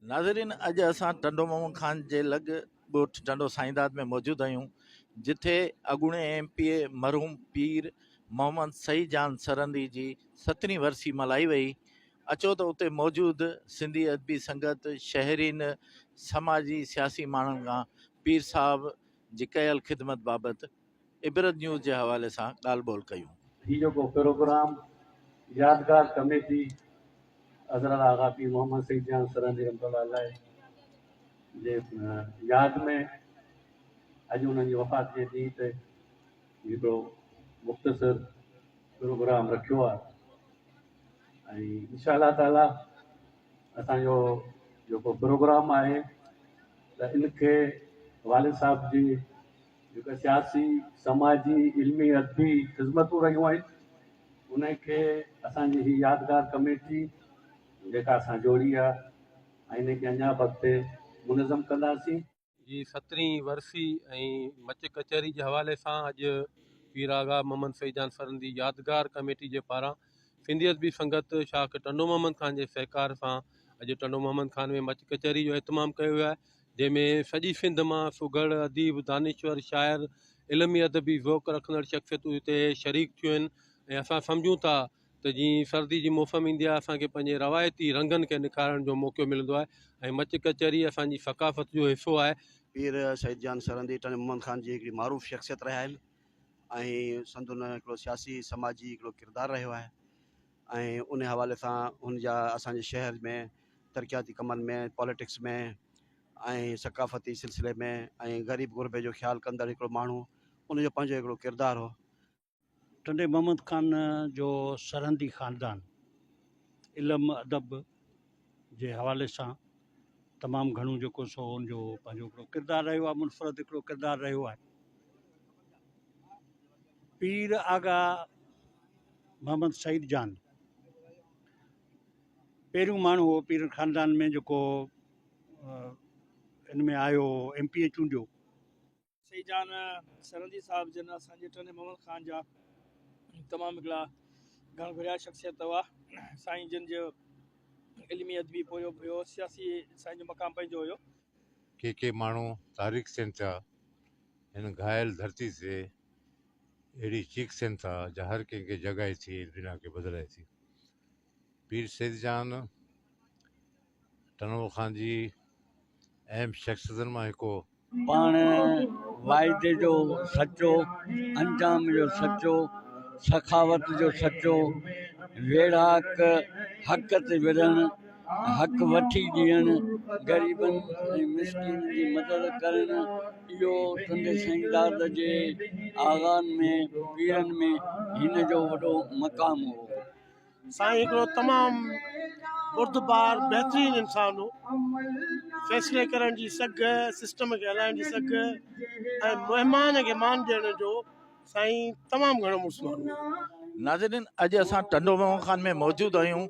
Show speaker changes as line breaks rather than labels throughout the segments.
नाज़रीन, अॼु असां टंडो मोहम्मद ख़ान जे लॻ ॻोठ टंडो साईंदाद में मौजूदु आहियूं, जिथे अॻूणे MP मरहूम पीर मोहम्मद सई जान सरंदी जी 17वीं वरसी मल्हाई वई। अचो त उते मौजूदु सिंधी अदबी संगत, शहरीन, समाजी सियासी माण्हुनि खां पीर साहब जी कयल ख़िदमत बाबति इबरत न्यूज़ जे हवाले सां ॻाल्हि ॿोल कयूं।
हीअ जेको प्रोग्राम यादगार कमेटी हज़रत आगा पीर मोहम्मद सईद जान सरंदी रहमतुल्लाह जे यादि में अॼु उन्हनि जी वफ़ात जे ॾींहुं ते हिकिड़ो मुख़्तसिर प्रोग्राम रखियो आहे ऐं इंशा अल्लाह ताला असांजो जेको प्रोग्राम आहे त इनखे वालिद साहब जी जेका सियासी, समाजी, इल्मी, अदबी ख़िदमतूं रहियूं आहिनि उनखे असांजी हीअ यादगार कमेटी जेका असां जोड़ी आहे ऐं इनखे अञा बि अॻिते मुनज़म कंदासीं।
जी 17वीं वरसी ऐं मच कचहरी जे हवाले सां अॼु पीर आगा मोहम्मद सईद जान सरंदी यादगार कमेटी जे पारां सिंधी अदबी संगत शाख टंडो मोहम्मद ख़ान जे सहकार सां अॼु टंडो मोहम्मद ख़ान में मच कचहरी जो इहतमाम कयो वियो आहे, जंहिंमें सॼी सिंध मां सुगढ़ अदीब, दानिश्वर, शाइर, इल्मी अदबी ज़ौक़ रखंदड़ शख़्सियतूं हिते शरीक थियूं आहिनि। ऐं असां सम्झूं था त जीअं सर्दी जी मौसम ईंदी आहे असांखे पंहिंजे रवायती रंगनि खे निखारण जो मौक़ो मिलंदो आहे ऐं मच कचहरी असांजी सकाफ़त जो हिसो आहे।
पीर सईद जान सरंदी टंडो मोहम्मद ख़ान जी हिकिड़ी मारूफ़ शख़्सियत रहिया आहिनि ऐं संदुन हिकिड़ो सियासी समाजी हिकिड़ो किरदारु रहियो आहे ऐं उन हवाले सां हुन जा असांजे शहर में तरक़ियाती कमनि में, पॉलिटिक्स में ऐं सकाफ़ती सिलसिले में ऐं ग़रीब गुरबे जो ख़्यालु कंदड़ हिकिड़ो माण्हू, उनजो पंहिंजो हिकिड़ो किरदारु हो।
टंडे मोहम्मद ख़ान जो सरहंदी ख़ानदान इल्म अदब जे हवाले सां तमामु घणो जेको सो हुनजो पंहिंजो हिकिड़ो किरदारु रहियो आहे, मुनफ़रद हिकिड़ो किरदारु रहियो आहे। पीर आगा मोहम्मद सईद जान पहिरियों माण्हू हो पीर ख़ानदान में जेको इन में आयो, MP चूंडियो।
सईद जान सरंदी साहब जन असांजे टंडे मोहम्मद ख़ान जा तमामु हिकिड़ा घण घुरिया शख़्सियत हुआ। साईं जन जो इल्मी अदबी पोयो हुयो, सियासी साईं जो मक़ाम पंहिंजो हुयो।
के माण्हू तारीख़ थियनि था हिन घायल धरती से, अहिड़ी चीख थियनि था जो हर कंहिंखे जॻहि थी दुनिया खे बदिलाए थी। पीर सईद जान टंडो ख़ान जी अहम शख़्सियतनि मां हिकु
पाण वाइदे जो सचो, अंजाम जो सचो, सखावत जो सचो, वेढ़ाक हक़ ते विढ़णु, हक़ वठी ॾियणु, ग़रीबनि ऐं मिसकिन जी मदद करणु, इहो टंडे साईंदाद जे आगान में पीरनि में हिन जो वॾो मक़ाम हो।
साईं हिकिड़ो तमामु बुर्दबार बहितरीनु इंसानु हो। फ़ैसिले करण जी सघ, सिस्टम खे हलाइण जी सघ ऐं महिमान खे मान ॾियण जो साईं तमामु घणो मुस्लिम।
नाज़रीन, अॼु असां टंडो मोहम्मद ख़ान में मौजूदु आहियूं,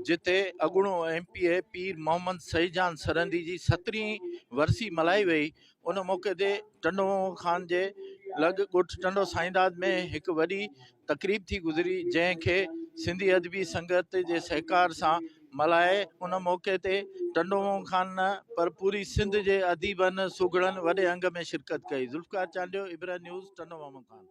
जिथे अॻूणो MP पीर मोहम्मद सई जान सरंदी जी 17वीं वरसी मल्हाई वई। उन मौक़े ते टंडो मोहम्मद ख़ान जे लॻ ॻोठ टंडो साईंदाद में हिकु वॾी तक़रीब थी गुज़री, जंहिंखे सिंधी अदबी संगत जे सहकार सां मल्हाए। उन मौक़े ते टंडो मोहम्मद ख़ान न पर पूरी सिंध जे अदीबनि, सुगड़नि वॾे अंग में शिरकत कई। ज़ुल्फ़िकार चांडियो, इबरत न्यूज़, टंडो मोहम्मद ख़ान।